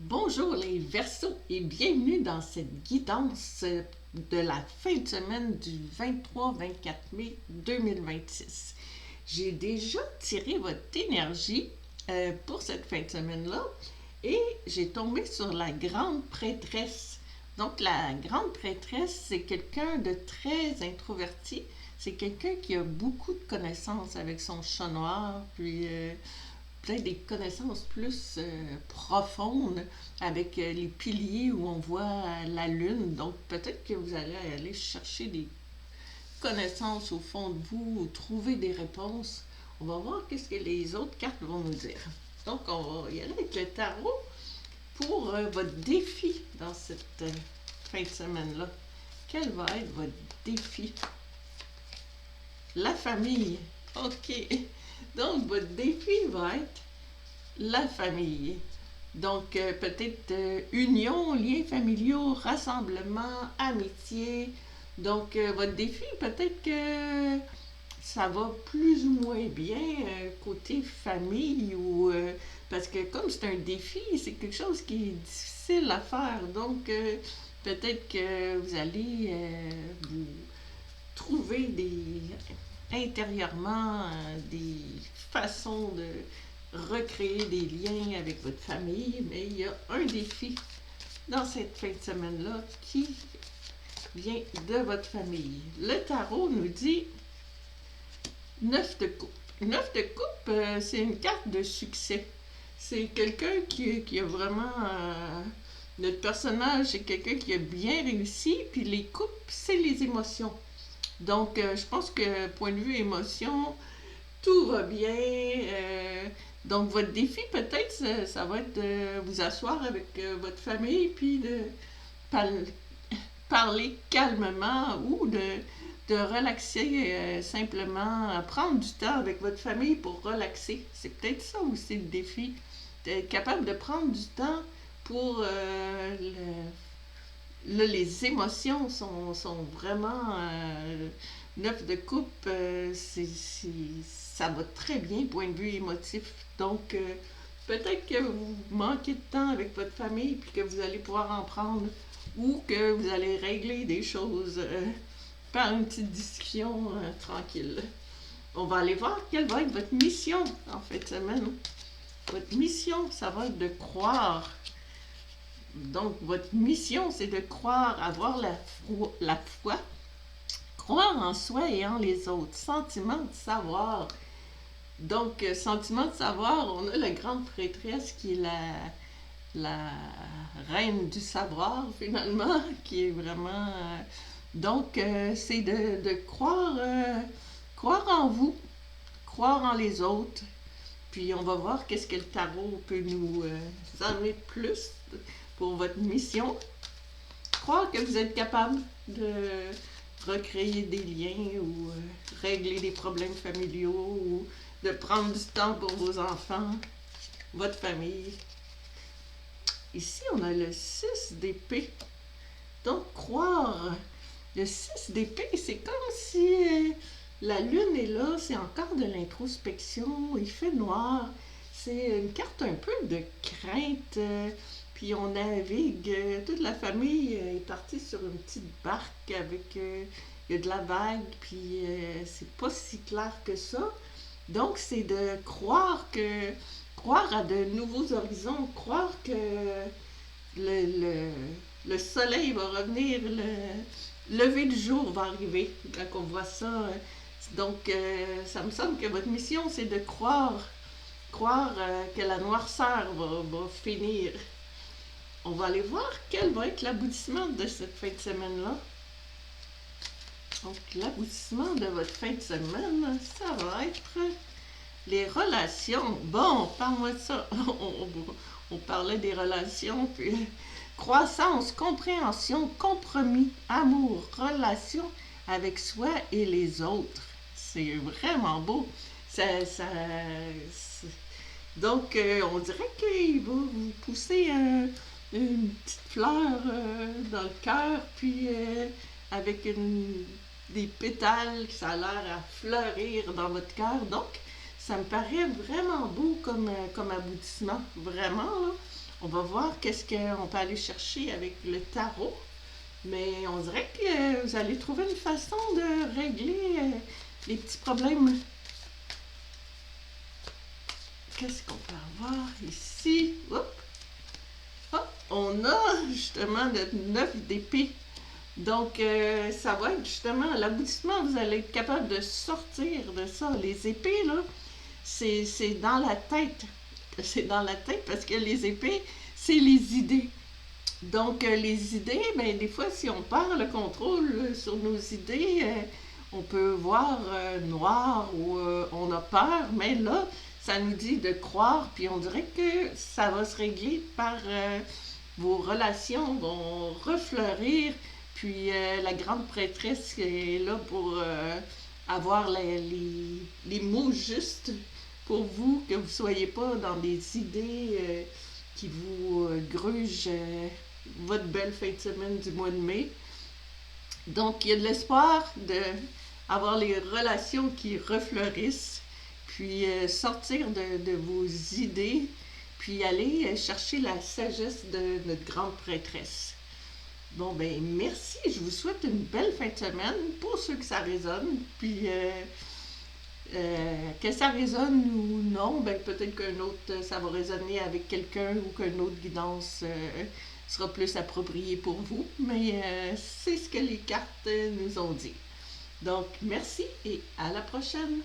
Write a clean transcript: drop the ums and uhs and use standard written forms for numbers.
Bonjour les Verseaux et bienvenue dans cette guidance de la fin de semaine du 23-24 mai 2026. J'ai déjà tiré votre énergie pour cette fin de semaine-là et j'ai tombé sur la grande prêtresse. Donc la grande prêtresse, c'est quelqu'un de très introverti. C'est quelqu'un qui a beaucoup de connaissances avec son chat noir, puis peut-être des connaissances plus profondes avec les piliers où on voit la lune. Donc peut-être que vous allez aller chercher des connaissances au fond de vous ou trouver des réponses. On va voir qu'est-ce que les autres cartes vont nous dire. Donc on va y aller avec le tarot pour votre défi dans cette fin de semaine-là. Quel va être votre défi? La famille. OK. Donc, votre défi va être la famille. Donc, peut-être union, liens familiaux, rassemblement, amitié. Donc, votre défi, peut-être que ça va plus ou moins bien côté famille ou parce que comme c'est un défi, c'est quelque chose qui est difficile à faire. Donc, peut-être que vous allez vous trouver intérieurement des façons de recréer des liens avec votre famille, mais il y a un défi dans cette fin de semaine-là qui vient de votre famille. Le tarot nous dit 9 de coupe. 9 de coupe, c'est une carte de succès. C'est quelqu'un qui a vraiment... notre personnage, c'est quelqu'un qui a bien réussi, puis les coupes, c'est les émotions. Donc, je pense que, point de vue émotion, tout va bien. Donc, votre défi, peut-être, ça va être de vous asseoir avec votre famille, puis de parler calmement ou de relaxer simplement, prendre du temps avec votre famille pour relaxer. C'est peut-être ça aussi le défi, d'être capable de prendre du temps pour là, les émotions sont vraiment... neuf de coupe, ça va très bien, point de vue émotif. Donc, peut-être que vous manquez de temps avec votre famille, puis que vous allez pouvoir en prendre, ou que vous allez régler des choses par une petite discussion tranquille. On va aller voir quelle va être votre mission en fin de semaine. Votre mission, ça va être de croire. Donc, votre mission, c'est de croire, avoir la foi, croire en soi et en les autres. Sentiment de savoir. Donc, sentiment de savoir, on a la grande prêtresse qui est la reine du savoir, finalement, qui est vraiment... donc, c'est de croire, croire en vous, croire en les autres. Puis, on va voir qu'est-ce que le tarot peut nous amener de plus pour votre mission. Croire que vous êtes capable de recréer des liens ou régler des problèmes familiaux ou de prendre du temps pour vos enfants, votre famille. Ici, on a le 6 d'épée. Donc, croire. Le 6 d'épée, c'est comme si la lune est là, c'est encore de l'introspection, il fait noir. C'est une carte un peu de crainte. Puis on navigue, toute la famille est partie sur une petite barque avec, il y a de la vague, puis c'est pas si clair que ça. Donc c'est de croire à de nouveaux horizons, croire que le, le soleil va revenir, le lever du jour va arriver quand on voit ça. Donc ça me semble que votre mission c'est de croire que la noirceur va finir. On va aller voir quel va être l'aboutissement de cette fin de semaine-là. Donc, l'aboutissement de votre fin de semaine, ça va être les relations. Bon, parle-moi de ça. On parlait des relations, puis croissance, compréhension, compromis, amour, relation avec soi et les autres. C'est vraiment beau. Donc, on dirait qu'il va vous pousser une petite fleur dans le cœur, puis avec des pétales, ça a l'air à fleurir dans votre cœur. Donc, ça me paraît vraiment beau comme aboutissement. Vraiment, là. On va voir qu'est-ce qu'on peut aller chercher avec le tarot. Mais on dirait que vous allez trouver une façon de régler les petits problèmes. Qu'est-ce qu'on peut avoir ici? Oups. Oh, on a justement le 9 d'épée. Donc, ça va être justement à l'aboutissement, vous allez être capable de sortir de ça. Les épées, là, c'est dans la tête. C'est dans la tête parce que les épées, c'est les idées. Donc, les idées, ben, des fois, si on perd le contrôle sur nos idées, on peut voir noir ou on a peur, mais là, ça nous dit de croire, puis on dirait que ça va se régler par vos relations vont refleurir, puis la grande prêtresse est là pour avoir les mots justes pour vous, que vous ne soyez pas dans des idées qui vous grugent votre belle fin de semaine du mois de mai. Donc, il y a de l'espoir d'avoir les relations qui refleurissent, puis sortir de vos idées, puis aller chercher la sagesse de notre grande prêtresse. Bon, ben merci, je vous souhaite une belle fin de semaine, pour ceux que ça résonne, puis que ça résonne ou non, ben peut-être qu'un autre, ça va résonner avec quelqu'un ou qu'une autre guidance sera plus appropriée pour vous, mais c'est ce que les cartes nous ont dit. Donc, merci et à la prochaine!